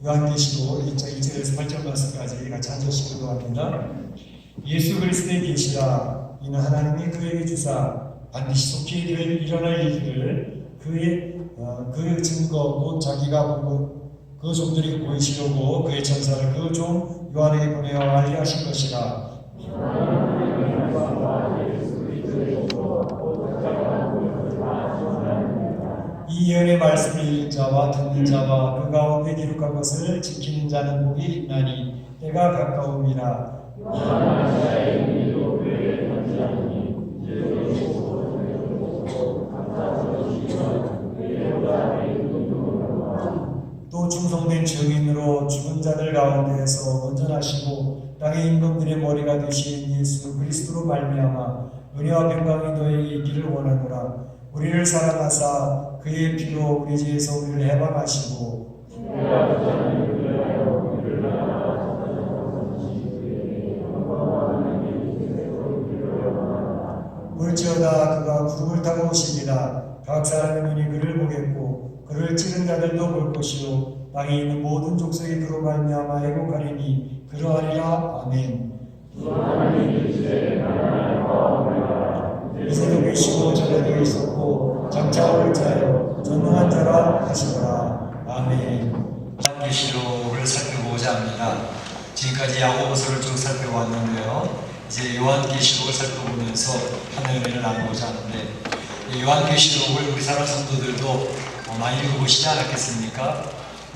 요한계시록 1장 2절에서 8절 말씀까지 같이 한 절씩 기도합니다. 예수 그리스도의 계시라. 이는 하나님이 그에게 주사 반드시 속히 일어날 일들을 그 증거 곧 자기가 보고 그 종들이 보이시려고 그의 천사를 그 종 요한에게 보내어 알리하신 것이라. 이 예언의 말씀을 읽는 자와 듣는 자와 그 가운데 기록한 것을 지키는 자는 복이 있나니 때가 가까움이라. 또 충성된 증인으로 죽은 자들 가운데에서 먼저 나시고 땅의 임금들의 머리가 되신 예수 그리스도로 말미암아 은혜와 평강이 너에게 있기를 원하노라. 우리를 사랑하사 그의 피로 우리 죄에서 우리를 해방하시고 볼지어다 그가 구름을 타고 오시리라. 각 사람의 눈이 그를 보겠고 그를 찌른 자들도 볼 것이요 땅에 있는 모든 족속이 그로 말미암아 애곡하리니 그러하리라. 아멘. 이새도 계시고 전에도 있었고 장차 올 자요 전능한 자라 하시더라. 아멘. 요한계시록을 살펴보고자 합니다. 지금까지 야고보서를 쭉 살펴봤는데요. 이제 요한계시록을 살펴보면서 하나의 은혜를 나누고자 하는데, 요한계시록을 우리 사랑 성도들도 많이 읽어보시지 않았겠습니까?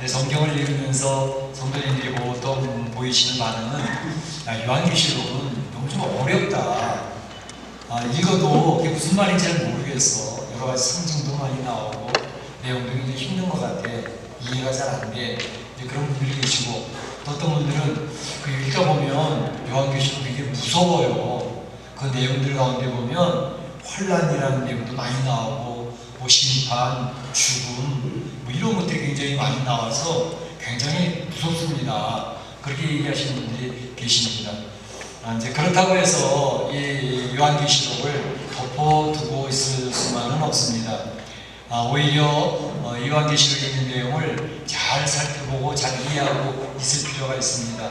성경을 읽으면서 성도님들이 보이시는 반응은 요한계시록은 너무 좀 어렵다. 읽어도 그게 무슨 말인지 잘 모르겠어. 여러 가지 상징도 많이 나오고 내용도 굉장히 힘든 것 같아. 이해가 잘 안 돼. 그런 분들이 계시고, 또 어떤 분들은 그 읽어보면 요한계시록 되게 무서워요. 그 내용들 가운데 보면 환란이라는 내용도 많이 나오고 심판, 죽음 이런 것들이 굉장히 많이 나와서 굉장히 무섭습니다. 그렇게 얘기하시는 분들이 계십니다. 이제 그렇다고 해서 이 요한계시록을 덮어두고 있을 수만은 없습니다. 오히려 요한계시록에 있는 내용을 잘 살펴보고 잘 이해하고 있을 필요가 있습니다.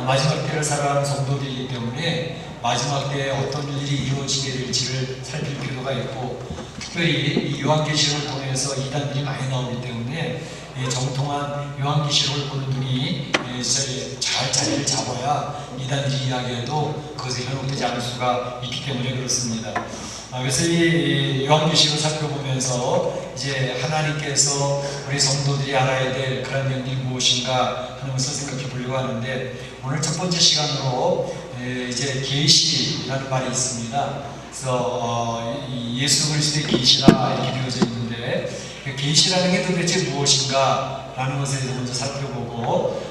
마지막 때를 살아가는 성도들이기 때문에 마지막 때에 어떤 일이 이루어지게 될지를 살필 필요가 있고, 특별히 이 요한계시록을 통해서 이단들이 많이 나오기 때문에 이 정통한 요한계시록을 보는 눈이 잘 자리를 잡아야 이단들이 이야기해도 그것에 현혹되지 않을 수가 있기 때문에 그렇습니다. 그래서 이 요한계시록을 살펴보면서 이제 하나님께서 우리 성도들이 알아야 될 그런 내용이 무엇인가 하는 것을 생각해 보려고 하는데, 오늘 첫 번째 시간으로 이제 계시라는 말이 있습니다. 그래서 예수 그리스도의 계시라 이렇게 되어져 있는데, 계시라는 게 도대체 무엇인가 라는 것에 대해서 먼저 살펴보고,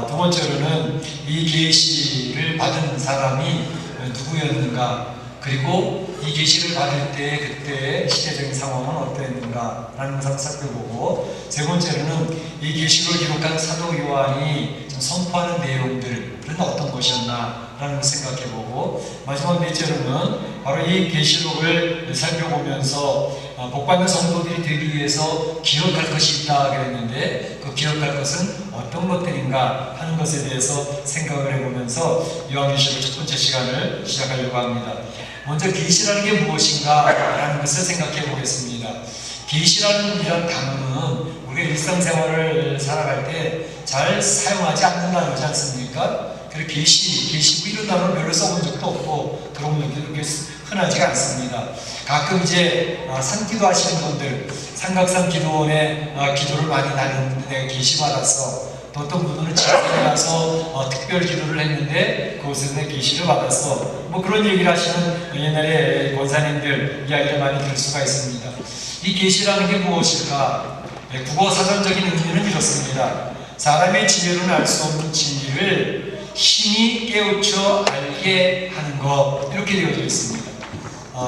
두 번째로는 이 계시를 받은 사람이 누구였는가, 그리고 이 계시를 받을 때 그때 시대적인 상황은 어떠했는가 라는 것을 살펴보고, 세 번째로는 이 계시를 기록한 사도 요한이 선포하는 내용들은 어떤 것이었나 라는 것을 생각해보고, 마지막 넷째로는 바로 이 계시록을 살펴보면서 복받는 성도들이 되기 위해서 기억할 것이 있다 그랬는데, 그 기억할 것은 어떤 것들인가 하는 것에 대해서 생각을 해보면서 요한계시록 첫 번째 시간을 시작하려고 합니다. 먼저 계시라는 게 무엇인가 라는 것을 생각해 보겠습니다. 계시라는 이런 단어는 우리가 일상생활을 살아갈 때 잘 사용하지 않는 단어지 않습니까? 그리고 계시고 이런 단어를 별로 써본 적도 없고 그런 분들도 그렇게 흔하지가 않습니다. 가끔 이제 산기도 하시는 분들, 삼각산 기도원에 기도를 많이 다녔는데 내가 계시 받았어. 또 어떤 분들은 지역에 가서 특별 기도를 했는데 그곳에서 내 계시를 받았어. 그런 얘기를 하시는 옛날에 권사님들 이야기를 많이 들을 수가 있습니다. 이 계시라는 게 무엇일까? 국어 사전적인 의미는 이렇습니다. 사람의 지혜로는 알 수 없는 진리를 신이 깨우쳐 알게 하는 것, 이렇게 되어져 있습니다.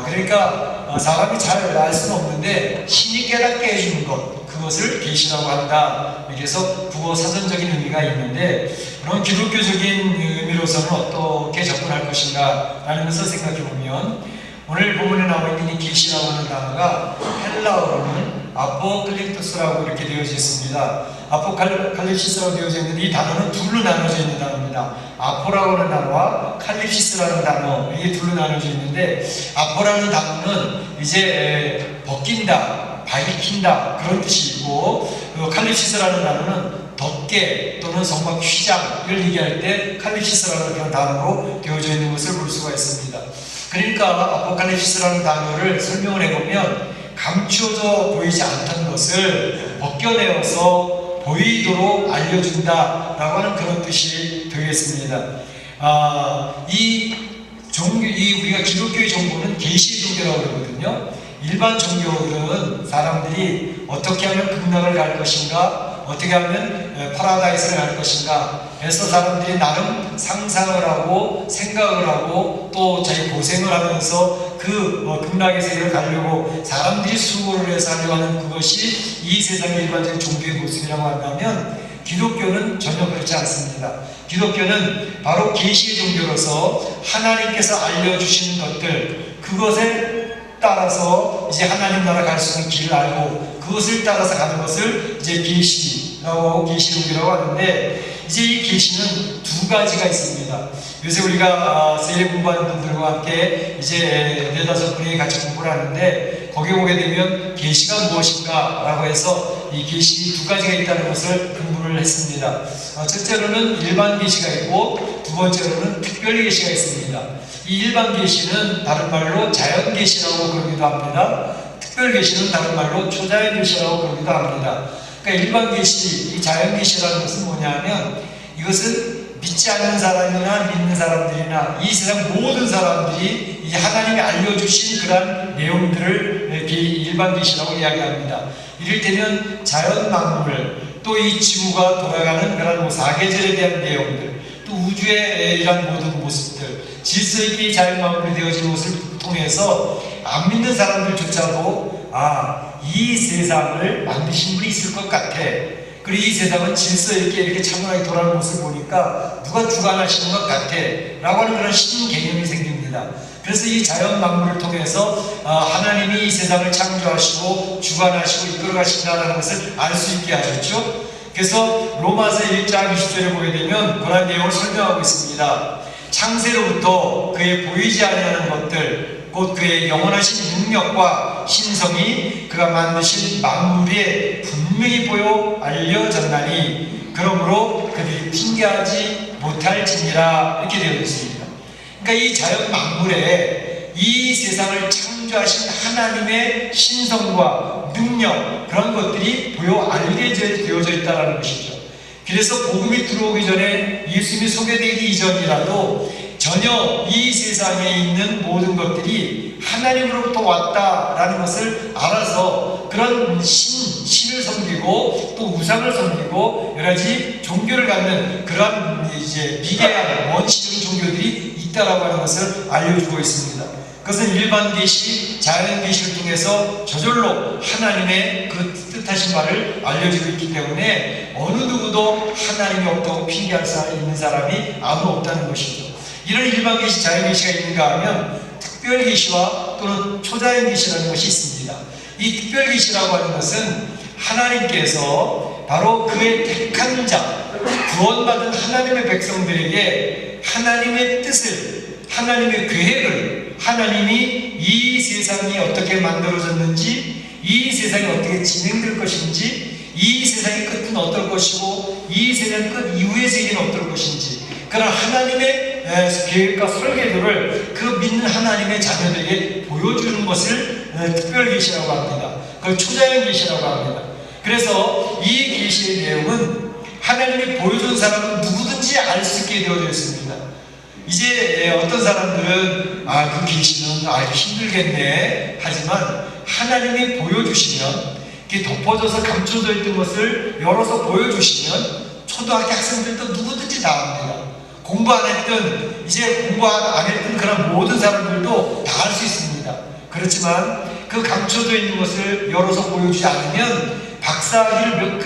그러니까 사람이 잘 알 수는 없는데 신이 깨닫게 해주는 것, 그것을 계시라고 한다. 그래서 국어 사전적인 의미가 있는데, 그럼 기독교적인 의미로서는 어떻게 접근할 것인가 라는 것을 생각해 보면, 오늘 본문에 나와 있는 이 계시라고 하는 단어가 헬라어로는 아포칼립토스라고 이렇게 되어져 있습니다. 아포칼립시스라고 되어져 있는데 이 단어는 둘로 나눠져 있는 단어입니다. 아포라고 하는 단어와 칼립시스라는 단어, 이게 둘로 나눠져 있는데, 아포라는 단어는 이제 벗긴다, 밝힌다 그런 뜻이 있고, 칼립시스라는 단어는 덮개 또는 성막 휘장을 얘기할 때 칼립시스라는 그런 단어로 되어져 있는 것을 볼 수가 있습니다. 그러니까 아포칼립시스라는 단어를 설명을 해보면 감추어져 보이지 않던 것을 벗겨내어서 보이도록 알려준다라고 하는 그런 뜻이 되겠습니다. 우리가 기독교의 종교는 계시 종교라고 그러거든요. 일반 종교들은 사람들이 어떻게 하면 극락을 갈 것인가, 어떻게 하면 파라다이스를 갈 것인가 해서 사람들이 나름 상상을 하고 생각을 하고 또 자기 고생을 하면서 그 극락의 세계를 가려고 사람들이 수고를 해서 하려고 하는 그것이 이 세상의 일반적인 종교의 모습이라고 한다면, 기독교는 전혀 그렇지 않습니다. 기독교는 바로 계시의 종교로서 하나님께서 알려주시는 것들, 그것에 따라서 이제 하나님 나라 갈 수 있는 길을 알고 그것을 따라서 가는 것을 이제 계시 종교라고 하는데, 이제 이 계시는 두 가지가 있습니다. 요새 우리가 세례 공부하는 분들과 함께 이제 네다섯 분이 같이 공부를 하는데, 거기에 오게 되면 계시가 무엇인가 라고 해서 이 계시 두 가지가 있다는 것을 공부를 했습니다. 첫째로는 일반 계시가 있고 두 번째로는 특별 계시가 있습니다. 이 일반 계시는 다른 말로 자연 계시라고 그러기도 합니다. 특별 계시는 다른 말로 초자연 계시라고 그러기도 합니다. 그러니까 일반 계시, 이 자연 계시라는 것은 뭐냐면, 이것은 믿지 않는 사람이나 믿는 사람들이나 이 세상 모든 사람들이 이 하나님이 알려주신 그런 내용들을 일반 계시라고 이야기합니다. 이를테면 자연 만물, 또 이 지구가 돌아가는 그런 사계절에 대한 내용들, 또 우주의 이런 모든 모습들, 질서 있게 자연 만물이 되어진 것을 통해서 안 믿는 사람들조차도 이 세상을 만드신 분이 있을 것 같아, 그리고 이 세상은 질서 있게 이렇게 차분하게 돌아가는 모습을 보니까 누가 주관하시는 것 같아 라고 하는 그런 신개념이 생깁니다. 그래서 이 자연 만물을 통해서 하나님이 이 세상을 창조하시고 주관하시고 이끌어가신다는 것을 알 수 있게 하셨죠. 그래서 로마서 1장 20절에 보게 되면 그런 내용을 설명하고 있습니다. 창세로부터 그의 보이지 아니하는 것들, 곧 그의 영원하신 능력과 신성이 그가 만드신 만물에 분명히 보여 알려졌나니 그러므로 그들이 핑계하지 못할지니라, 이렇게 되어 있습니다. 그러니까 이 자연 만물에 이 세상을 창조하신 하나님의 신성과 능력, 그런 것들이 보여 알게 되어져 있다는 것이죠. 그래서 복음이 들어오기 전에, 예수님이 소개되기 이전이라도 전혀 이 세상에 있는 모든 것들이 하나님으로부터 왔다라는 것을 알아서 그런 신을 섬기고 또 우상을 섬기고 여러 가지 종교를 갖는 그런 이제 미개한 원시적인 종교들이 있다라고 하는 것을 알려주고 있습니다. 그것은 일반 계시, 자연 계시를 통해서 저절로 하나님의 그 뜻하신 바를 알려주고 있기 때문에 어느 누구도 하나님이 없다고 핑계할 수 있는 사람이 아무도 없다는 것이죠. 이런 일반 계시, 자연 계시가 있는가 하면 특별 계시와 또는 초자연 계시라는 것이 있습니다. 이 특별 계시라고 하는 것은 하나님께서 바로 그의 택한 자, 구원받은 하나님의 백성들에게 하나님의 뜻을, 하나님의 계획을, 하나님이 이 세상이 어떻게 만들어졌는지, 이 세상이 어떻게 진행될 것인지, 이 세상의 끝은 어떨 것이고 이 세상 끝 이후의 세계는 어떨 것인지, 그런 하나님의 계획과 설계도를 그 믿는 하나님의 자녀들에게 보여주는 것을 특별 계시라고 합니다. 그걸 초자연 계시라고 합니다. 그래서 이 계시의 내용은 하나님이 보여준 사람은 누구든지 알 수 있게 되어져 있습니다. 이제 어떤 사람들은 그 계시는 알기 힘들겠네 하지만 하나님이 보여주시면, 이렇게 덮어져서 감춰져 있던 것을 열어서 보여주시면 초등학교 학생들도 누구든지 다 압니다. 공부 안 했던, 이제 공부 안 했던 그런 모든 사람들도 다 알 수 있습니다. 그렇지만 그 감춰져 있는 것을 열어서 보여주지 않으면 박사학위를 몇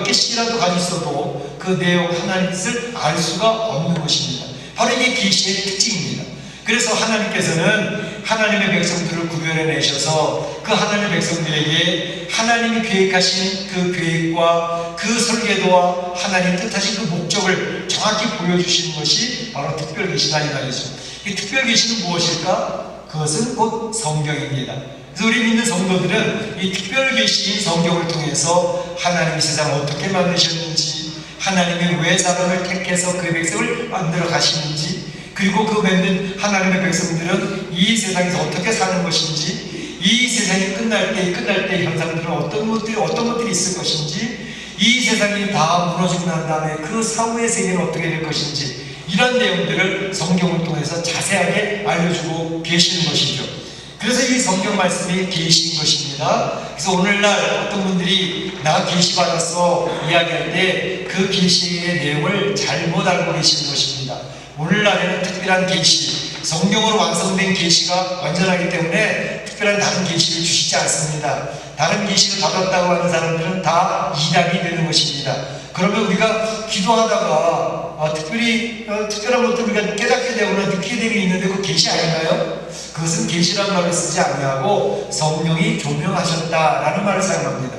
개씩이라도 가지고 있어도 그 내용 하나님의 뜻을 알 수가 없는 것입니다. 바로 이게 계시의 특징입니다. 그래서 하나님께서는 하나님의 백성들을 구별해 내셔서 그 하나님의 백성들에게 하나님이 계획하신 그 계획과 그 설계도와 하나님 뜻하신 그 목적을 정확히 보여주시는 것이 바로 특별계시다 이 말이죠. 이 특별계시는 무엇일까? 그것은 곧 성경입니다. 그래서 우리 믿는 성도들은 이 특별계시인 성경을 통해서 하나님이 세상을 어떻게 만드셨는지, 하나님이 왜 사람을 택해서 그 백성을 만들어 가시는지, 그리고 그 만든 하나님의 백성들은 이 세상에서 어떻게 사는 것인지, 이 세상이 끝날 때 현상들은 어떤 것들이 있을 것인지, 이 세상이 다 무너지고 난 다음에 그 사후의 세계는 어떻게 될 것인지, 이런 내용들을 성경을 통해서 자세하게 알려주고 계시는 것이죠. 그래서 이 성경 말씀이 계시인 것입니다. 그래서 오늘날 어떤 분들이 나 계시 받았어 이야기할 때 그 계시의 내용을 잘못 알고 계시는 것입니다. 오늘날에는 특별한 계시, 성경으로 완성된 계시가 완전하기 때문에 특별한 다른 계시를 주시지 않습니다. 다른 계시를 받았다고 하는 사람들은 다 이단이 되는 것입니다. 그러면 우리가 기도하다가 특별한 것도 우리가 깨닫게 되거나 느끼게 되는 게 있는데 그 계시 아닌가요? 그것은 계시란 말을 쓰지 않냐고 성령이 조명하셨다라는 말을 사용합니다.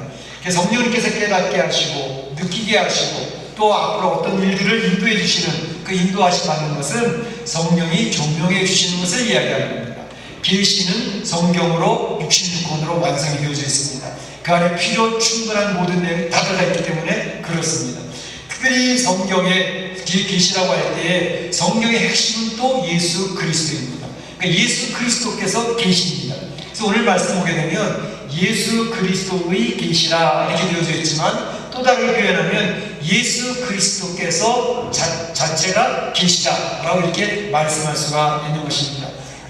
성령님께서 깨닫게 하시고 느끼게 하시고 또 앞으로 어떤 일들을 인도해 주시는 그 인도하심 받는 것은 성령이 조명해 주시는 것을 이야기하는 겁니다. 계시는 성경으로 66권으로 완성이 되어져 있습니다. 그 안에 필요 충분한 모든 내용이 다 들어가 있기 때문에 그렇습니다. 특별히 성경의 계시라고 할 때에 성경의 핵심은 또 예수 그리스도입니다. 그러니까 예수 그리스도께서 계시입니다. 그래서 오늘 말씀 보게 되면 예수 그리스도의 계시라 이렇게 되어져 있지만 또 다르게 표현하면 예수 그리스도께서 자체가 계시다라고 이렇게 말씀할 수가 있는 것입니다.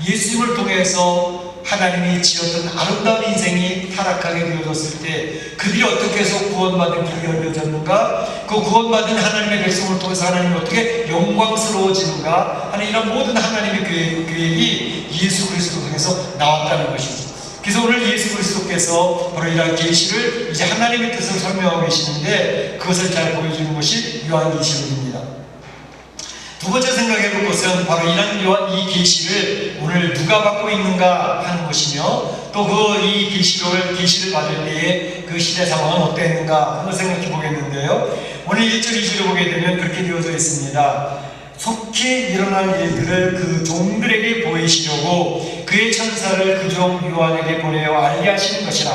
예수님을 통해서 하나님이 지었던 아름다운 인생이 타락하게 되어졌을 때 그들이 어떻게 해서 구원받은 길이 열려졌는가, 그 구원받은 하나님의 백성을 통해서 하나님이 어떻게 영광스러워지는가 하는 이런 모든 하나님의 계획이 예수 그리스도 통해서 나왔다는 것이죠. 그래서 오늘 예수 그리스도께서 바로 이러한 계시를 이제 하나님의 뜻을 설명하고 계시는데 그것을 잘 보여주는 것이 요한계시록입니다. 두 번째 생각해 볼 것은 바로 이 계시를 오늘 누가 받고 있는가 하는 것이며 또 이 계시를 받을 때에 그 시대 상황은 어땠는가 하는 걸 생각해 보겠는데요. 오늘 1절 2절을 보게 되면 그렇게 되어져 있습니다. 속히 일어날 일들을 그 종들에게 보이시려고 그의 천사를 그 종 요한에게 보내어 알게 하시는 것이라.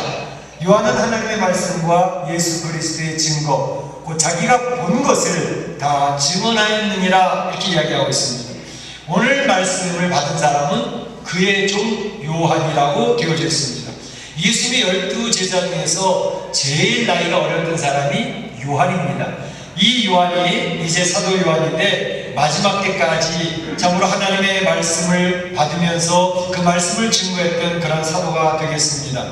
요한은 하나님의 말씀과 예수 그리스도의 증거, 곧 자기가 본 것을 다 증언하였느니라 이렇게 이야기하고 있습니다. 오늘 말씀을 받은 사람은 그의 종 요한이라고 되어져 있습니다. 예수님의 12제자 중에서 제일 나이가 어렸던 사람이 요한입니다. 이 요한이 이제 사도 요한인데 마지막 때까지 참으로 하나님의 말씀을 받으면서 그 말씀을 증거했던 그런 사도가 되겠습니다.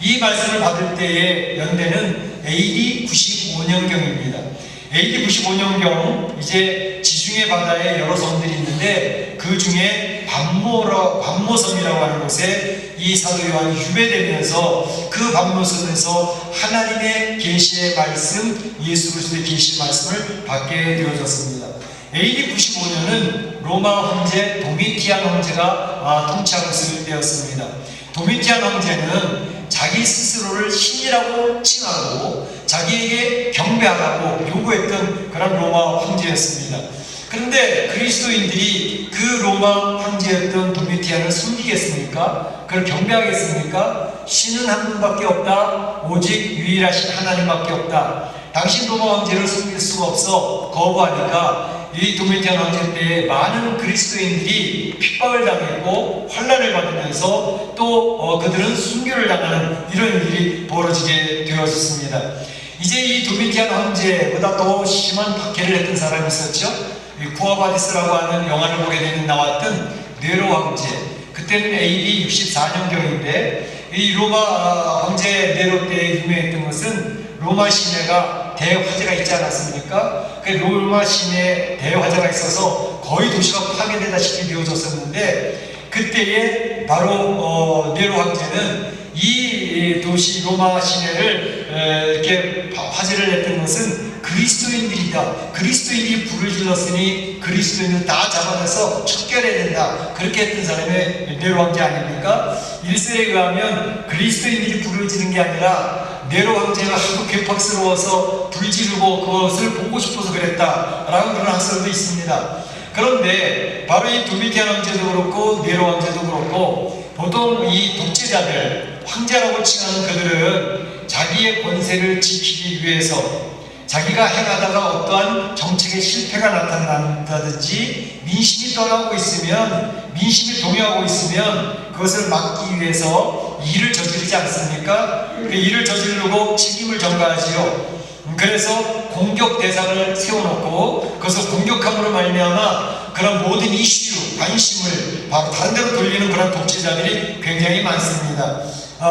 이 말씀을 받을 때의 연대는 AD 95년경입니다. AD 95년경 이제 지중해 바다에 여러 섬들이 있는데 그 중에 반모섬이라고 하는 곳에 이 사도 요한이 유배되면서 그 반모섬에서 하나님의 계시의 말씀, 예수 그리스도의 계시의 말씀을 받게 되어졌습니다. AD 95년은 로마 황제 도미티안 황제가 통치하고 때였습니다. 도미티안 황제는 자기 스스로를 신이라고 칭하고 자기에게 경배하라고 요구했던 그런 로마 황제였습니다. 그런데 그리스도인들이 그 로마 황제였던 도미티안을 섬기겠습니까? 그걸 경배하겠습니까? 신은 한 분밖에 없다. 오직 유일하신 하나님밖에 없다. 당신 로마 황제를 섬길 수가 없어 거부하니까 이 도미티안 황제 때 많은 그리스도인들이 핍박을 당했고 환난을 받으면서 또 그들은 순교를 당하는 이런 일이 벌어지게 되었습니다. 이제 이 도미티안 황제보다 더 심한 박해를 했던 사람이 있었죠. 쿠아바디스라고 하는 영화를 보게 되면 나왔던 네로 황제, 그때는 AD 64년경인데 이 로마 황제 네로 때 유명했던 것은 로마 시내가 대화재가 있지 않았습니까? 그 로마 시내에 대화재가 있어서 거의 도시가 파괴되다시피 되어졌었는데 그때에 바로 네로 황제는 이 도시 로마 시내를 이렇게 화재를 냈던 것은 그 그리스도인들이다. 그리스도인들이 불을 질렀으니 그리스도인을 다 잡아내서 척결해야 된다. 그렇게 했던 사람이 네로 황제 아닙니까? 1세에 의하면 그리스도인들이 불을 지른 게 아니라 네로 황제가 하도 괴팍스러워서 불 지르고 그것을 보고 싶어서 그랬다라는 그런 학설도 있습니다. 그런데 바로 이 도미티안 황제도 그렇고 네로 황제도 그렇고 보통 이 독재자들, 황제라고 칭하는 그들은 자기의 권세를 지키기 위해서 자기가 행하다가 어떠한 정책의 실패가 나타난다든지 민심이 떠나고 있으면, 민심이 동요하고 있으면 그것을 막기 위해서 일을 저지르지 않습니까? 그 일을 저지르고 책임을 전가하지요. 그래서 공격 대상을 세워놓고 그것을 공격함으로 말미암아 그런 모든 이슈, 관심을 바로 다른 데로 돌리는 그런 독재자들이 굉장히 많습니다.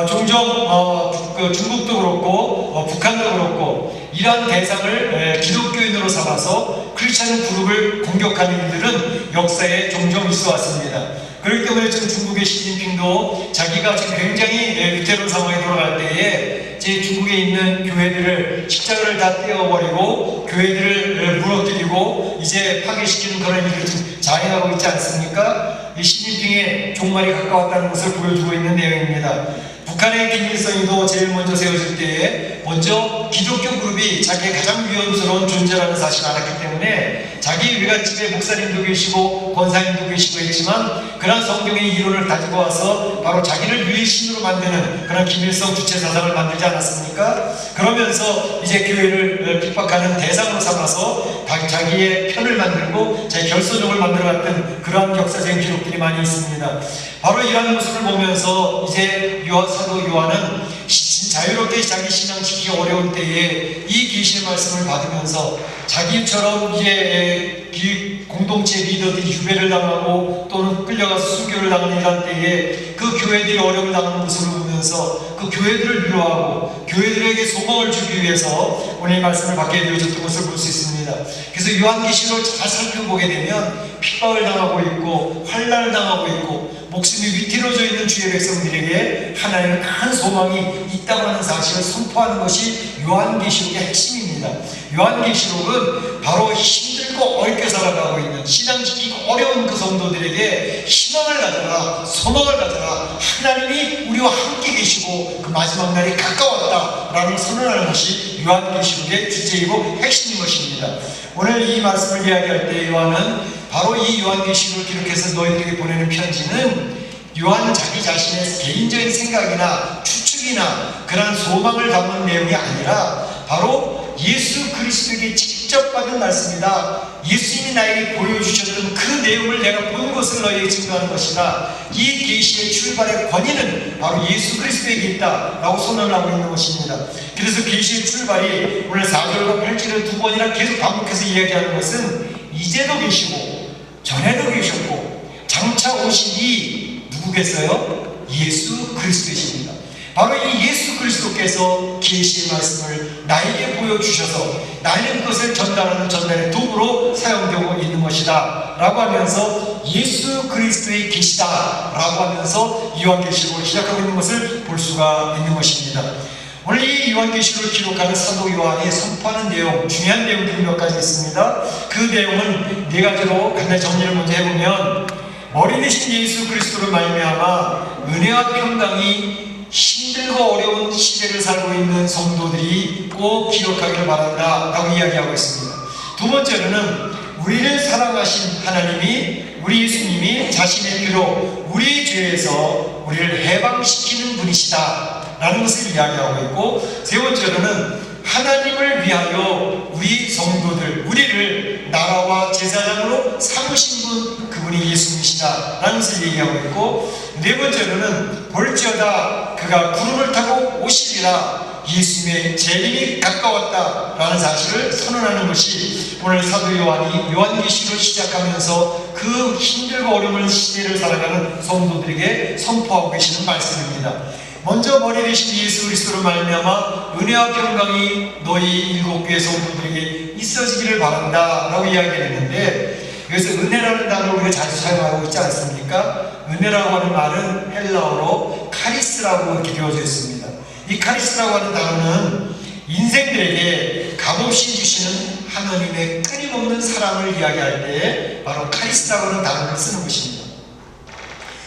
종종 중국도 그렇고 북한도 그렇고 이러한 대상을 기독교인으로 삼아서 크리스찬 그룹을 공격하는 일들은 역사에 종종 있어 왔습니다. 그렇기 때문에 지금 중국의 시진핑도 자기가 지금 굉장히 위태로운 상황에 돌아갈 때에 제 중국에 있는 교회들을 십자가를 다 떼어버리고 교회들을 무너뜨리고 이제 파괴시키는 그런 일을 지금 자행하고 있지 않습니까? 이 시진핑의 종말이 가까웠다는 것을 보여주고 있는 내용입니다. 북한의 김일성이도 제일 먼저 세워질 때에 먼저 기독교 그룹이 자기의 가장 위험스러운 존재라는 사실을 알았기 때문에 자기 외갓집에 목사님도 계시고 권사님도 계시고 했지만 그런 성경의 이론을 가지고 와서 바로 자기를 유일 신으로 만드는 그런 김일성 주체 사상을 만들지 않았습니까? 그러면서 이제 교회를 핍박하는 대상으로 삼아서 자기의 편을 만들고 자기 결소족을 만들어갔던 그러한 역사적인 기록들이 많이 있습니다. 바로 이러한 모습을 보면서 이제 사도 요한은 자유롭게 자기 신앙 지키기 어려운 때에 이 계시의 말씀을 받으면서 자기처럼 이제 공동체 리더들이 유배를 당하고 또는 끌려가서 순교를 당하는 이런 때에 그 교회들이 어려움을 당하는 모습을 보면서 그 교회들을 위로하고 교회들에게 소망을 주기 위해서 오늘 이 말씀을 받게 되어졌던 것을 볼 수 있습니다. 그래서 요한계시록을 잘 살펴보게 되면 핍박을 당하고 있고 환난을 당하고 있고 목숨이 위태로워져 있는 주의 백성들에게 하나님의 큰 소망이 있다고 하는 사실을 선포하는 것이 요한계시록의 핵심입니다. 요한계시록은 바로 힘들고 어렵게 살아가고 있는 신앙 지키기 어려운 그 성도들에게 희망을 가져라, 소망을 가져라, 하나님이 우리와 함께 계시고 그 마지막 날이 가까웠다라는 선언하는 것이 요한계시록의 주제이고 핵심인 것입니다. 오늘 이 말씀을 이야기할 때 요한은 바로 이 요한계시록을 기록해서 너희들에게 보내는 편지는 요한 자기 자신의 개인적인 생각이나 추측이나 그런 소망을 담은 내용이 아니라 바로 예수 그리스도에게 직접 받은 말씀이다. 예수님이 나에게 보여주셨던 그 내용을 내가 본 것을 너희에게 증거하는 것이다. 이 계시의 출발의 권위는 바로 예수 그리스도에게 있다 라고 선언을 하고 있는 것입니다. 그래서 계시의 출발이 오늘 4절과 8절을 두 번이나 계속 반복해서 이야기하는 것은 이제도 계시고 전에도 계셨고 장차 오시니 누구겠어요? 예수 그리스도이십니다. 바로 이 예수 그리스도께서 계시의 말씀을 나에게 보여주셔서 나는 그것을 전달하는 전달의 도구로 사용되고 있는 것이다 라고 하면서 예수 그리스도의 계시다 라고 하면서 요한계시록을 시작하고 있는 것을 볼 수가 있는 것입니다. 오늘 이 요한계시록을 기록하는 사도 요한이 선포하는 내용, 중요한 내용들이 몇 가지 있습니다. 그 내용은 네 가지로 간단히 정리를 먼저 해보면 머리 대신 예수 그리스도로 말미암아 은혜와 평강이 힘들고 어려운 시대를 살고 있는 성도들이 꼭 기록하기를 바란다 라고 이야기하고 있습니다. 두 번째로는 우리를 사랑하신 하나님이, 우리 예수님이 자신의 피로 우리 죄에서 우리를 해방시키는 분이시다 라는 것을 이야기하고 있고, 세 번째로는 하나님을 위하여 우리 성도들, 우리를 나라와 제사장으로 삼으신 분, 그분이 예수님이시다 라는 것을 얘기하고 있고, 네 번째로는 볼지어다 그가 구름을 타고 오시리라, 예수님의 재림이 가까웠다 라는 사실을 선언하는 것이 오늘 사도 요한이 요한계시록을 시작하면서 그 힘들고 어려운 시대를 살아가는 성도들에게 선포하고 계시는 말씀입니다. 먼저 머리 대신 예수 그리스도로 말미암아 은혜와 평강이 너희 일곱 교회 성도들에게 있어지기를 바란다 라고 이야기를 했는데, 그래서 은혜라는 단어를 우리가 자주 사용하고 있지 않습니까? 은혜라고 하는 말은 헬라어로 카리스라고 이렇게 되어져 있습니다. 이 카리스라고 하는 단어는 인생들에게 값없이 주시는 하나님의 끊임없는 사랑을 이야기할 때 바로 카리스라고 하는 단어를 쓰는 것입니다.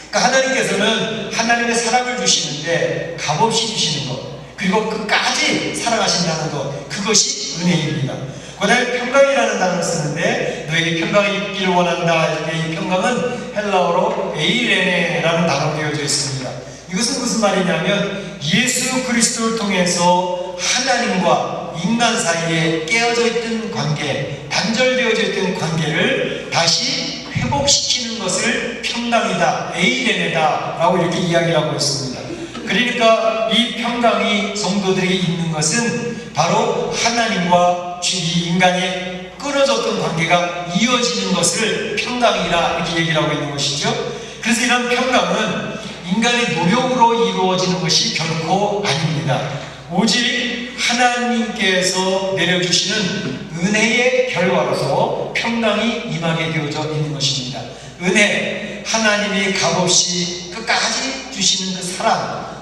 그러니까 하나님께서는 하나님의 사랑을 주시는데 값없이 주시는 것, 그리고 끝까지 사랑하신다는 것, 그것이 은혜입니다. 그 다음에 평강이라는 단어를 쓰는데 너에게 평강이 있기를 원한다 할 때 이 평강은 헬라어로 에이레네라는 단어로 되어져 있습니다. 이것은 무슨 말이냐면 예수 그리스도를 통해서 하나님과 인간 사이에 깨어져 있던 관계, 단절되어져 있던 관계를 다시 회복시키는 것을 평강이다, 에이레네다 라고 이렇게 이야기를 하고 있습니다. 그러니까 이 평강이 성도들에게 있는 것은 바로 하나님과 이 인간의 끊어졌던 관계가 이어지는 것을 평강이라 이렇게 얘기를 하고 있는 것이죠. 그래서 이런 평강은 인간의 노력으로 이루어지는 것이 결코 아닙니다. 오직 하나님께서 내려주시는 은혜의 결과로서 평강이 임하게 되어져 있는 것입니다. 은혜, 하나님이 값없이 끝까지 주시는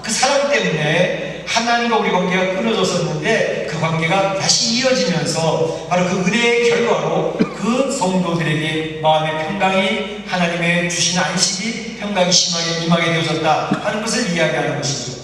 그 사랑 때문에 하나님과 우리 관계가 끊어졌었는데 그 관계가 다시 이어지면서 바로 그 은혜의 결과로 그 성도들에게 마음의 평강이, 하나님의 주신 안식이, 평강이 심하게 임하게 되어졌다 하는 것을 이야기하는 것이죠.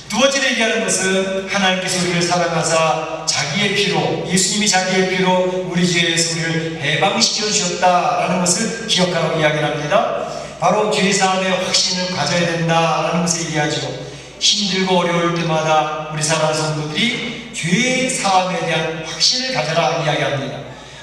두 번째로 얘기하는 것은 하나님께서 우리를 사랑하사 자기의 피로, 예수님이 자기의 피로 우리 죄에서 우리를 해방시켜 주셨다라는 것을 기억하라고 이야기를 합니다. 바로 죄사함의 확신을 가져야 된다라는 것을 얘기하죠. 힘들고 어려울 때마다 우리 사랑하는 성도들이 죄사함에 대한 확신을 가져라 이야기합니다.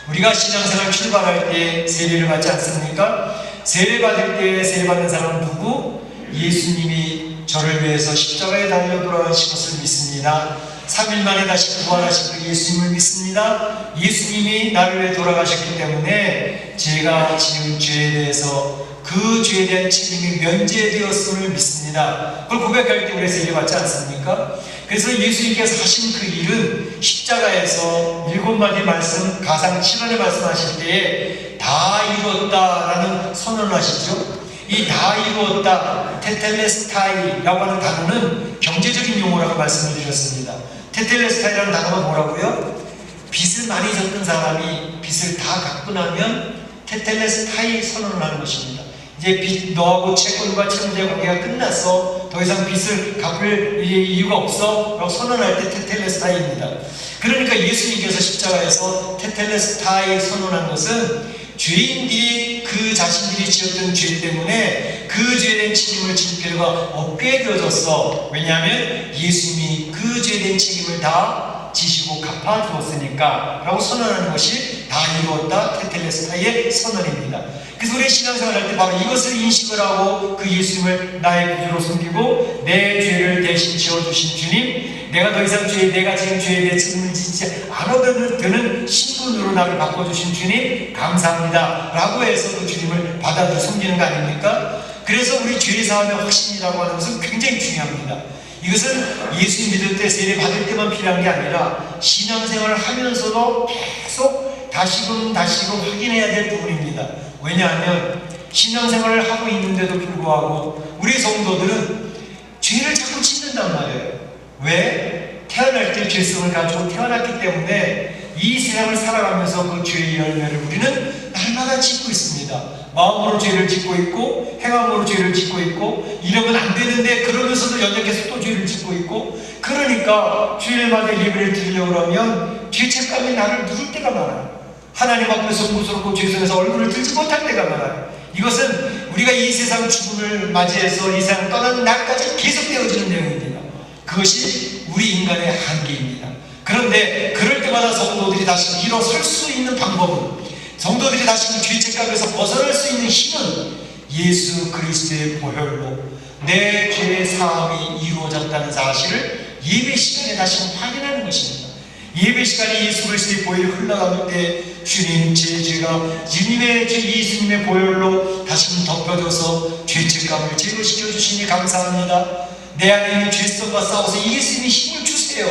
우리가 신앙생활 출발할 때 세례를 받지 않습니까? 세례 받을 때 세례받는 사람은 누구? 예수님이 저를 위해서 십자가에 달려 돌아가신 것을 믿습니다. 3일 만에 다시 부활하신 그 예수님을 믿습니다. 예수님이 나를 위해 돌아가셨기 때문에 제가 지은 죄에 대해서 그 죄에 대한 책임이 면제되었음을 믿습니다. 그걸 고백할 때 우리 세례받지 않습니까? 그래서 예수님께서 하신 그 일은 십자가에서 7마디 말씀, 가상 7원의 말씀하실 때에 다 이루었다라는 선언을 하시죠. 이 다 이루었다, 테텔레스타이라고 하는 단어는 경제적인 용어라고 말씀을 드렸습니다. 테텔레스타이라는 단어가 뭐라고요? 빚을 많이 졌던 사람이 빚을 다 갚고 나면 테텔레스타이 선언을 하는 것입니다. 이제 너하고 채권과 채무자의 관계가 끝났어, 더 이상 빚을 갚을 이유가 없어 라고 선언할 때 테텔레스타이입니다. 그러니까 예수님께서 십자가에서 테텔레스타이 선언한 것은 죄인들이 그 자신들이 지었던 죄 때문에 그 죄에 대한 책임을 질 필요가 없게 되어졌어. 왜냐하면 예수님이 그 죄에 대한 책임을 다 지시고 갚아주었으니까 라고 선언하는 것이 다 이루었다, 테텔레스타이의 선언입니다. 그래서 우리 신앙생활 할 때 바로 이것을 인식을 하고 그 예수님을 나의 구주로 섬기고 내 죄를 대신 지어주신 주님, 내가 더 이상 내가 지은 죄에 대해 책임을 지지 않아도 되는 신분으로 나를 바꿔주신 주님 감사합니다 라고 해서 그 주님을 받아들여 섬기는 거 아닙니까? 그래서 우리 죄사함의 확신이라고 하는 것은 굉장히 중요합니다. 이것은 예수님 믿을 때, 세례 받을 때만 필요한 게 아니라 신앙생활을 하면서도 계속 다시금 확인해야 될 부분입니다. 왜냐하면 신앙생활을 하고 있는데도 불구하고 우리 성도들은 죄를 자꾸 짓는단 말이에요. 왜? 태어날 때 죄성을 가지고 태어났기 때문에 이 세상을 살아가면서 그 죄의 열매를 우리는 날마다 짓고 있습니다. 마음으로 죄를 짓고 있고 행함으로 죄를 짓고 있고 이러면 안 되는데 그러면서도 연약해서 또 죄를 짓고 있고, 그러니까 주일마다 예배를 드리려고 하면 죄책감이 나를 누를 때가 많아요. 하나님 앞에서 무섭고 죄송해서 얼굴을 들지 못할 때가 많아요. 이것은 우리가 이 세상 죽음을 맞이해서 이 세상 떠나는 날까지 계속되어지는 내용입니다. 그것이 우리 인간의 한계입니다. 그런데 그럴 때마다 성도들이 다시 일어설 수 있는 방법은, 성도들이 다시 죄책감에서 벗어날 수 있는 힘은 예수 그리스도의 보혈로 내 죄의 사함이 이루어졌다는 사실을 예배 시간에 다시 확인하는 것입니다. 예배 시간에 예수 그리스도의 보혈이 흘러갈 때 주님, 제 죄가 주님의 예수님의 보혈로 다시금 덮여져서 죄책감을 제거시켜 주시니 감사합니다. 내 안에 있는 죄성과 싸워서 예수님이 힘을 주세요.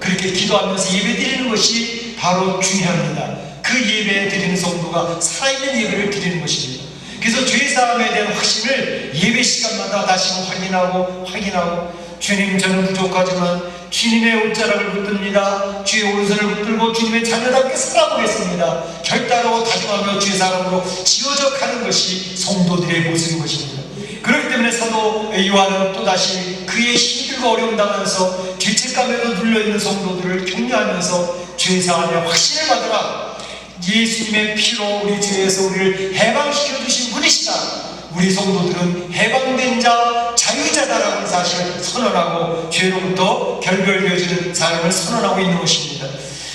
그렇게 기도하면서 예배 드리는 것이 바로 중요합니다. 그 예배 드리는 성도가 살아있는 예배를 드리는 것입니다. 그래서 죄사함에 대한 확신을 예배 시간마다 다시금 확인하고 주님, 저는 부족하지만 주님의 옷자락을 붙듭니다. 주의 오른손을 붙들고 주님의 자녀답게 살아보겠습니다. 결단하고 다짐하며 주의 사람으로 지어져 가는 것이 성도들의 모습인 것입니다. 그렇기 때문에 사도 요한은 또다시 그의 힘들고 어려움 당하면서 죄책감에도 눌려있는 성도들을 격려하면서 죄 사함의 확신을 받으라. 예수님의 피로 우리 죄에서 우리를 해방시켜 주신 분이시다. 우리 성도들은 해방된 자, 자유자다라는 사실을 선언하고 죄로부터 결별되어지는 삶을 선언하고 있는 것입니다.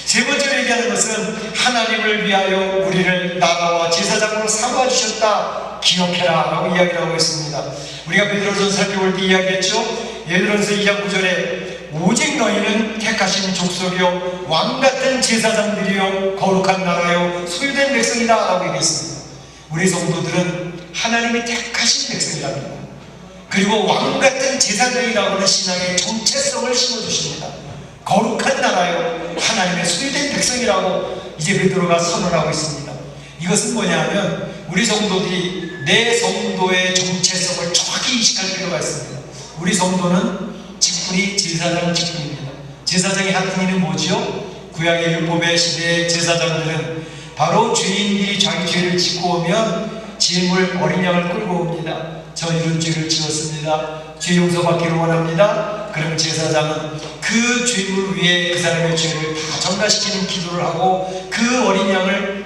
세 번째로 얘기하는 것은 하나님을 위하여 우리를 나라와 제사장으로 삼아주셨다, 기억해라 라고 이야기를 하고 있습니다. 우리가 베드로전서 살펴볼 때 이야기했죠. 베드로전서 2장 9절에 오직 너희는 택하신 족속이요 왕같은 제사장들이요 거룩한 나라요 소유된 백성이다 라고 얘기했습니다. 우리 성도들은 하나님이 택하신 백성이랍니다. 그리고 왕같은 제사장이라고 하는 신앙의 정체성을 심어주십니다. 거룩한 나라요 하나님의 소유된 백성이라고 이제 베드로가 선언하고 있습니다. 이것은 뭐냐면 우리 성도들이 내 성도의 정체성을 정확히 인식할 필요가 있습니다. 우리 성도는 직분이 제사장 직분입니다. 제사장의 하트니는 뭐지요? 구약의 율법의 시대의 제사장들은 바로 죄인들이 자기 죄를 짓고 오면 제물 어린 양을 끌고 옵니다. 저 이런 죄를 지었습니다. 죄 용서받기를 원합니다. 그러면 제사장은 그 죄물 위에 그 사람의 죄를 다 전가시키는 기도를 하고 그 어린 양을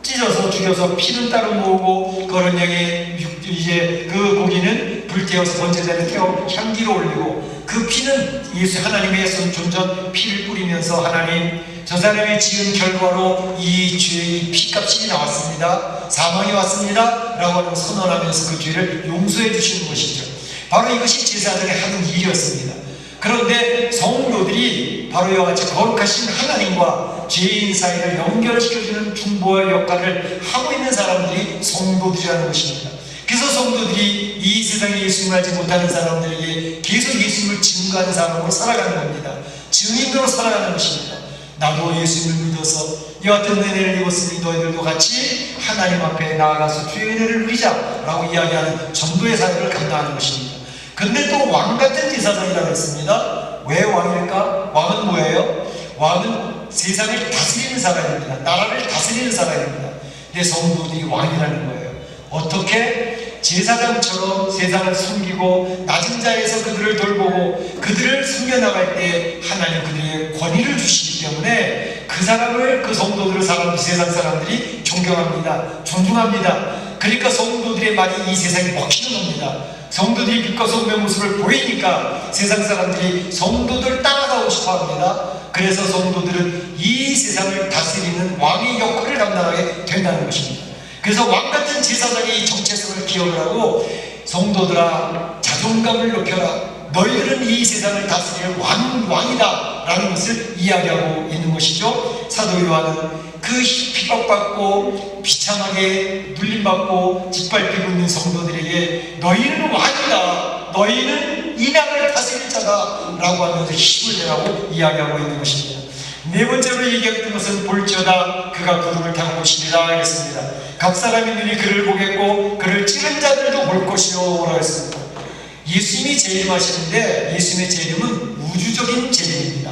찢어서 죽여서 피는 따로 모으고 그 어린 양의 이제 그 고기는 불태워서 번제단에 태워 향기로 올리고 그 피는 예수 하나님의 존전 피를 뿌리면서 하나님 저 사람이 지은 결과로 이 죄의 피값이 나왔습니다. 사망이 왔습니다. 라고 하는 선언하면서 그 죄를 용서해 주시는 것이죠. 바로 이것이 제사장이 하는 일이었습니다. 그런데 성도들이 바로 이와 같이 거룩하신 하나님과 죄인 사이를 연결시켜주는 중보의 역할을 하고 있는 사람들이 성도들이라는 것입니다. 그래서 성도들이 이 세상에 예수님을 알지 못하는 사람들에게 계속 예수님을 증거하는 사람으로 살아가는 겁니다. 증인으로 살아가는 것입니다. 나도 예수님을 믿어서 이와 같은 은혜를 입었으니 너희들도 같이 하나님 앞에 나아가서 주의 은혜를 누리자 라고 이야기하는 전도의 사역을 감당하는 것입니다. 근데 또 왕같은 제사장이라고 했습니다. 왜 왕일까? 왕은 뭐예요? 왕은 세상을 다스리는 사람입니다. 나라를 다스리는 사람입니다. 내 성도들이 왕이라는 거예요. 어떻게? 제사장처럼 세상을 숨기고 낮은 자에서 그들을 돌보고 그들을 숨겨나갈 때 하나님 그들에게 권위를 주시기 때문에 그 사람을 그 성도들을 세상 사람들이 존경합니다. 존중합니다. 그러니까 성도들의 말이 이 세상에 먹히는 겁니다. 성도들이 빛과 소금의 모습을 보이니까 세상 사람들이 성도들 따라가고 싶어 합니다. 그래서 성도들은 이 세상을 다스리는 왕의 역할을 감당하게 된다는 것입니다. 그래서 왕같은 제사장의 정체성을 기억을 하고 성도들아 자존감을 높여라. 너희들은 이 세상을 다스릴 왕이다 라는 것을 이야기하고 있는 것이죠. 사도 요한은 그 핍박받고 비참하게 눌림받고 짓밟히고 있는 성도들에게 너희는 왕이다, 너희는 이 나라를 다스릴 자다 라고 하면서 힘을 내라고 이야기하고 있는 것입니다. 네 번째로 얘기했던 것은 볼지어다 그가 구름을 타고 오시리라 했습니다. 각 사람의 눈이 그를 보겠고 그를 찌른 자들도 볼 것이요 라고 했습니다. 예수님이 재림하시는데 예수님의 재림은 우주적인 재림입니다.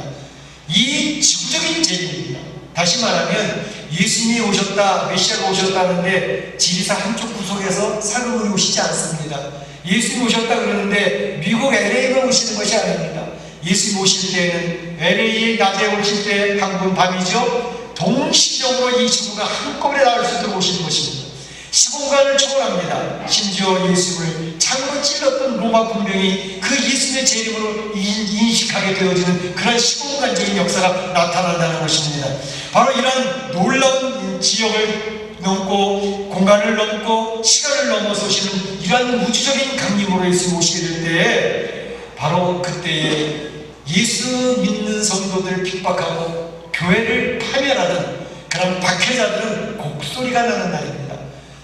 이 지구적인 재림입니다. 다시 말하면 예수님이 오셨다, 메시아가 오셨다는데 지리산 한쪽 구석에서 사람이 오시지 않습니다. 예수님이 오셨다 그러는데 미국 LA만 오시는 것이 아닙니다. 예수님 오실 때는 LA에 낮에 오실 때 한국은 밤이죠. 동시적으로 이 지구가 한꺼번에 닿을 수 있도록 오시는 것입니다. 시공간을 초월합니다. 심지어 예수님을 창으로 찔렀던 로마 군병이 그 예수님의 재림으로 인식하게 되어지는 그런 시공간적인 역사가 나타난다는 것입니다. 바로 이런 놀라운 지역을 넘고 공간을 넘고 시간을 넘어서 오시는 이러한 우주적인 강림으로 예수님 오실 때 바로 그때에 예수 믿는 성도들을 핍박하고 교회를 파멸하는 그런 박해자들은 곡소리가 나는 날입니다.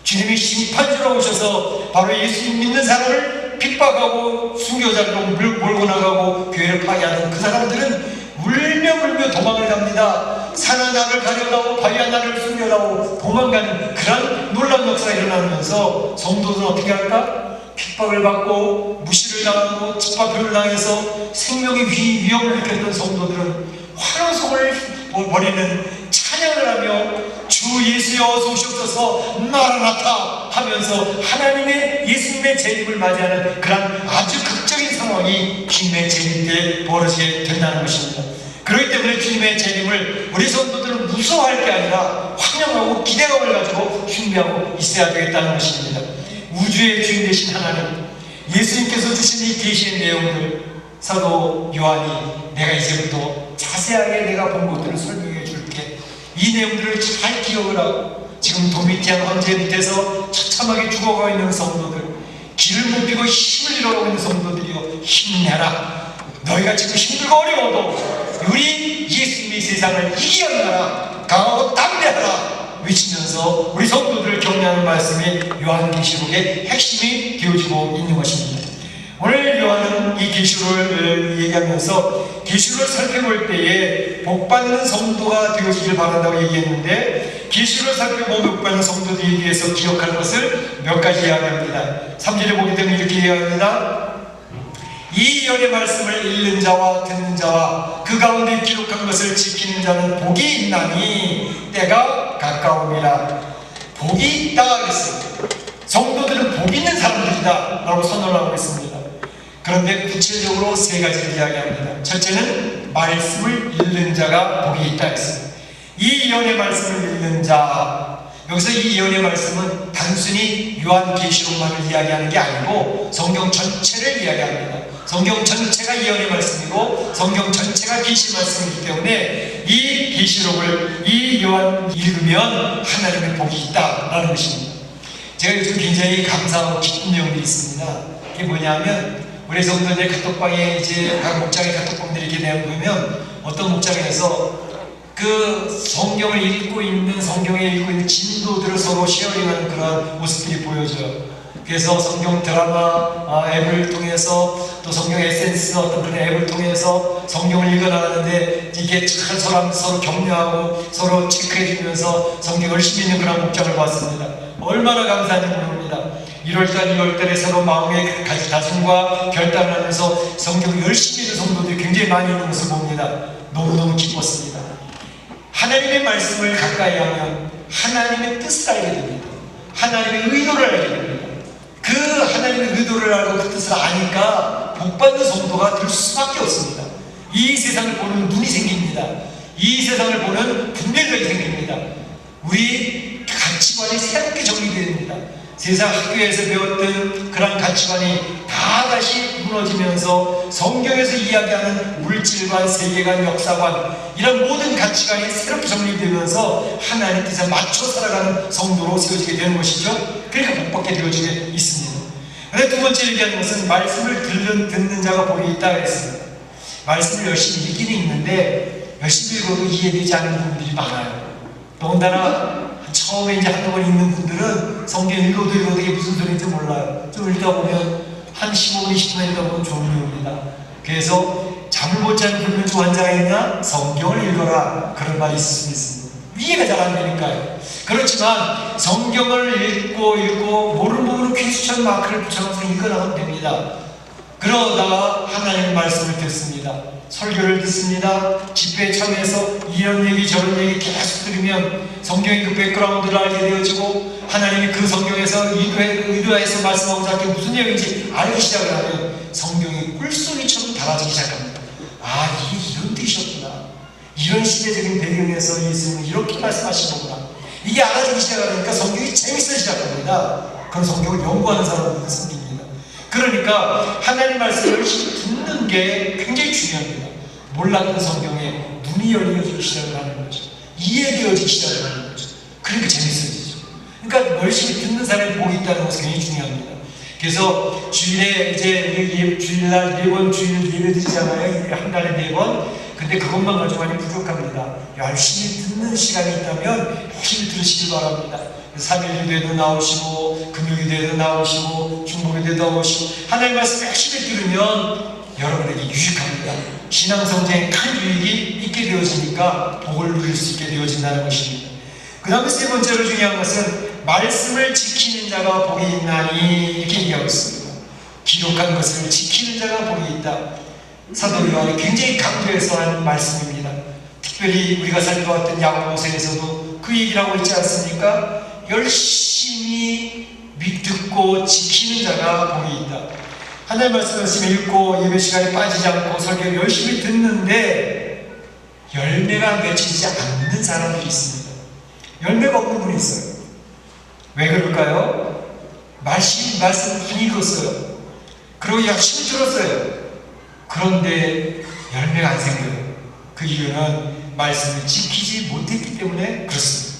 주님이 심판주로 오셔서 바로 예수님 믿는 사람을 핍박하고 순교자로 몰고 나가고 교회를 파괴하는 그 사람들은 울며 도망을 갑니다. 산 하나를 가려다오 바위 하나를 숨겨다오 도망가는 그런 놀라운 역사가 일어나면서 성도들은 어떻게 할까? 핍박을 받고 무시를 당하고 짓밟힘을 당해서 생명의 위험을 느꼈던 성도들은 환호성을 벌이는 찬양을 하며 주 예수여 어서 오시옵소서 마라나타 하면서 하나님의 예수님의 재림을 맞이하는 그런 아주 극적인 상황이 주님의 재림 때 벌어지게 된다는 것입니다. 그렇기 때문에 주님의 재림을 우리 성도들은 무서워할 게 아니라 환영하고 기대감을 가지고 준비하고 있어야 되겠다는 것입니다. 우주의 주인 되신 하나님, 예수님께서 주신 이 계시의 내용을 사도 요한이 내가 이제부터 자세하게 내가 본 것들을 설명해 줄게. 이 내용들을 잘 기억을 하고 지금 도미티안 황제 밑에서 처참하게 죽어가고 있는 성도들, 길을 못 펴고 힘을 잃어가고 있는 성도들이여 힘내라. 너희가 지금 힘들고 어려워도 우리 예수님이 세상을 이겨나라. 강하고 담대하라 외치면서 우리 성도들을 격려하는 말씀이 요한계시록의 핵심이 되어지고 있는 것입니다. 오늘 요한은 이 계시록을 얘기하면서 계시록을 살펴볼 때에 복받는 성도가 되어지길 바란다고 얘기했는데, 계시록을 살펴보고 복받는 성도들에 대해서 기억할 것을 몇 가지 이야기합니다. 3절에 보게 되면 이렇게 이야기합니다. 이 열의 말씀을 읽는 자와 듣는 자와 그 가운데 기록한 것을 지키는 자는 복이 있나니 때가 가까움이라. 복이 있다 그랬어요. 성도들은 복 있는 사람들이다 라고 선언을 하고 있습니다. 그런데 구체적으로 세 가지를 이야기합니다. 첫째는 말씀을 읽는 자가 복이 있다 했습니다. 이 예언의 말씀을 읽는 자, 여기서 이 예언의 말씀은 단순히 요한계시록만을 이야기하는 게 아니고 성경 전체를 이야기합니다. 성경 전체가 예언의 말씀이고 성경 전체가 계시 말씀이기 때문에 이 계시록을 이 요한 읽으면 하나님의 복이 있다라는 것입니다. 제가 요즘 굉장히 감사하고 기쁜 내용이 있습니다. 그게 뭐냐면 우리 성도들 카톡방에 이제 각 목장의 카톡방들이 이렇게 내보면 어떤 목장에서 그 성경을 읽고 있는 성경에 읽고 있는 진도들을 서로 쉐어링하는 그런 모습들이 보여져요. 그래서 성경 드라마 앱을 통해서 또 성경 에센스 어떤 그런 앱을 통해서 성경을 읽어나가는데 이게 잘 서로 격려하고 서로 체크해주면서 성경 열심히 읽는 그런 목장을 봤습니다. 얼마나 감사한지 모릅니다. 1월달, 2월달에 서로 마음의 다짐과 결단을 하면서 성경을 열심히 읽는 성도들이 굉장히 많이 있는 것을 봅니다. 너무너무 기뻤습니다. 하나님의 말씀을 가까이 하면 하나님의 뜻을 알게 됩니다. 하나님의 의도를 알게 됩니다. 그 하나님의 의도를 알고 그 뜻을 아니까 복받는 성도가 될 수밖에 없습니다. 이 세상을 보는 눈이 생깁니다. 이 세상을 보는 분별력이 생깁니다. 우리 가치관이 새롭게 정리됩니다. 세상 학교에서 배웠던 그런 가치관이 다 다시 무너지면서 성경에서 이야기하는 물질관, 세계관, 역사관 이런 모든 가치관이 새롭게 정리되면서 하나님 뜻에 맞춰 살아가는 성도로 세워지게 되는 것이죠. 그러니까 복받게 되어지게 있습니다. 그런데 두 번째 얘기하는 것은 말씀을 듣는 자가 복이 있다 그랬습니다. 말씀을 열심히 읽기는 있는데 열심히 읽어도 이해되지 않는 부분들이 많아요. 더군다나 처음에 이제 한두 번 읽는 분들은 성경 읽어도 이게 무슨 소리인지 몰라요. 좀 읽다 보면 한 15분, 20분 읽다 보면 좋은 내용입니다. 그래서 잠을 못 자는 불면증 환자가 있냐? 성경을 읽어라. 그런 말이 있을 수 있습니다. 이해가 잘 안 되니까요. 그렇지만 성경을 읽고 모르는 부분은 퀴즈처럼 마크를 붙여서 읽어나가면 됩니다. 그러다가 하나님의 말씀을 듣습니다. 설교를 듣습니다. 집회에 참여해서 이런 얘기 저런 얘기 계속 들으면 성경의 그 백그라운드를 알게 되어지고 하나님이 그 성경에서 의도해서 말씀하고자 할 게 무슨 내용인지 알기 시작을 하면 성경이 꿀소리처럼 달아지기 시작합니다. 아, 이게 이런 뜻이었구나. 이런 시대적인 배경에서 예수님은 이렇게 말씀하신 거구나. 이게 알아지기 시작하니까 성경이 재밌어지기 시작합니다. 그런 성경을 연구하는 사람은 생깁니다. 그러니까 하나님 말씀을 열심히 듣는 게 굉장히 중요합니다. 몰랐던 성경에 눈이 열리기 시작을 하는 거죠. 이해되어지기 시작을 하는 거죠. 그러니까 재밌어지죠. 그러니까 열심히 듣는 사람이 복이 있다는 것은 굉장히 중요합니다. 그래서 주일에 이제 주일날 4번 주일 예배 드리잖아요. 한 달에 4번. 근데 그것만 가지고 많이 부족합니다. 열심히 듣는 시간이 있다면 열심히 들으시길 바랍니다. 3일 예배도 나오시고 금요일 예배도 나오시고 중복 예배도 나오시고 하나님 말씀 열심히 들으면 여러분에게 유익합니다. 신앙 성장에 큰 유익이 있게 되어지니까 복을 누릴 수 있게 되어진다는 것입니다. 그 다음에 세 번째로 중요한 것은 말씀을 지키는 자가 복이 있나니 이렇게 얘기하고 있습니다. 기록한 것을 지키는 자가 복이 있다. 사도 요한이 굉장히 강조해서 한 말씀입니다. 특별히 우리가 살펴왔던 야고보서에서도 그 얘기를 하고 있지 않습니까? 열심히 듣고 지키는 자가 복이 있다. 하나님 말씀 열심히 읽고 예배 시간에 빠지지 않고 설교를 열심히 듣는데 열매가 맺히지 않는 사람들이 있습니다. 열매가 없는 분이 있어요. 왜 그럴까요? 말씀 많이 읽었어요. 그리고 열심히 들었어요. 그런데 열매가 안 생겨요. 그 이유는 말씀을 지키지 못했기 때문에 그렇습니다.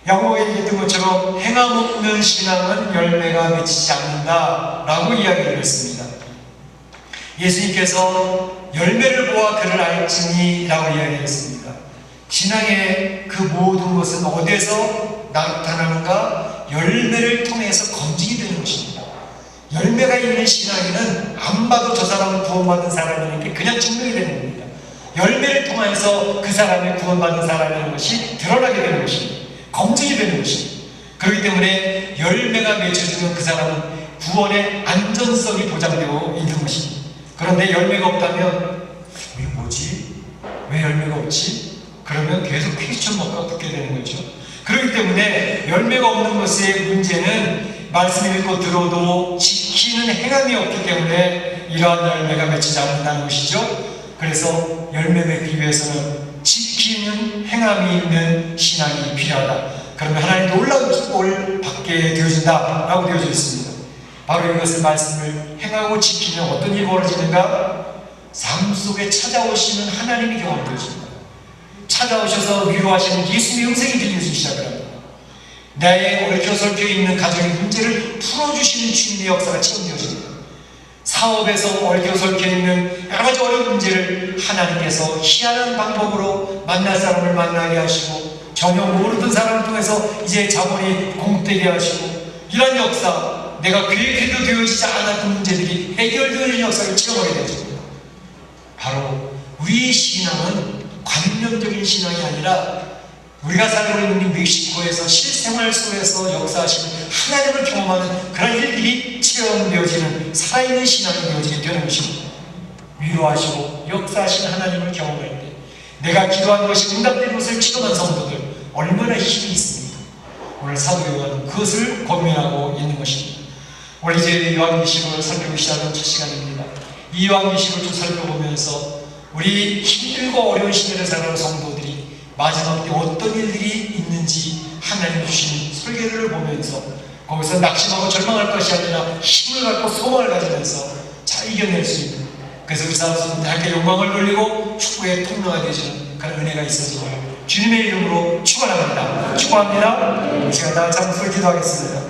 야고보가 얘기했던 것처럼 행함 없는 신앙은 열매가 맺히지 않는다라고 이야기를 했습니다. 예수님께서 열매를 보아 그를 알지니 라고 이야기했습니다. 신앙의 그 모든 것은 어디에서 나타나는가? 열매를 통해서 검증이 되는 것입니다. 열매가 있는 신앙에는 안 봐도 저 사람은 구원받은 사람이라는 게 그냥 증명이 되는 겁니다. 열매를 통해서 그 사람이 구원받은 사람이라는 것이 드러나게 되는 것입니다. 검증이 되는 것입니다. 그렇기 때문에 열매가 맺혀지면 그 사람은 구원의 안전성이 보장되어 있는 것입니다. 그런데 열매가 없다면 이게 뭐지? 왜 열매가 없지? 그러면 계속 퀘스천 마크가 붙게 되는 거죠. 그렇기 때문에 열매가 없는 것의 문제는 말씀 읽고 들어도 지키는 행함이 없기 때문에 이러한 열매가 맺히지 않는다는 것이죠. 그래서 열매 맺기 위해서는 지키는 행함이 있는 신앙이 필요하다. 그러면 하나님 놀라운 축복을 받게 되어진다 라고 되어져 있습니다. 바로 이것을 말씀을 행하고 지키면 어떤 일이 벌어지는가? 삶 속에 찾아오시는 하나님이 경험되어집니다. 찾아오셔서 위로하시는 예수님의 음성이 들려주기 시작을 합니다. 나의 얽혀설켜 있는 가정의 문제를 풀어주시는 주님의 역사가 체험되어집니다. 사업에서 얽혀설켜 있는 여러 가지 어려운 문제를 하나님께서 희한한 방법으로 만날 사람을 만나게 하시고 전혀 모르던 사람을 통해서 이제 자본이 공급되게 하시고 이런 역사, 내가 계획해도 되어지지 않았던 문제들이 해결되는 역사를 체험하게 되어집니다. 바로 우리의 신앙은 관념적인 신앙이 아니라 우리가 살고 있는 멕시코에서 실생활 속에서 역사하시는 하나님을 경험하는 그런 일들이 체험되어지는 살아있는 신앙이 되어지게 되는 것입니다. 위로하시고 역사하시는 하나님을 경험할 때 내가 기도한 것이 응답된 것을 체험한 성도들 얼마나 힘이 있습니까? 오늘 사도 요한은 그것을 권면하고 있는 것입니다. 오늘 이제 요한계시록을 살펴보기 시작하는 첫 시간입니다. 이 요한계시록을 좀 살펴보면서 우리 힘들고 어려운 시대를 살아가는 성도들이 마지막 때 어떤 일들이 있는지 하나님 주신 설계를 보면서 거기서 낙심하고 절망할 것이 아니라 힘을 갖고 소망을 가지면서 잘 이겨낼 수 있는, 그래서 그 사람들은 하나님께 영광을 돌리고 축복의 통로가 되시는 그런 은혜가 있어지고 주님의 이름으로 축원합니다. 축복합니다. 제가 다 잠시 기도하겠습니다.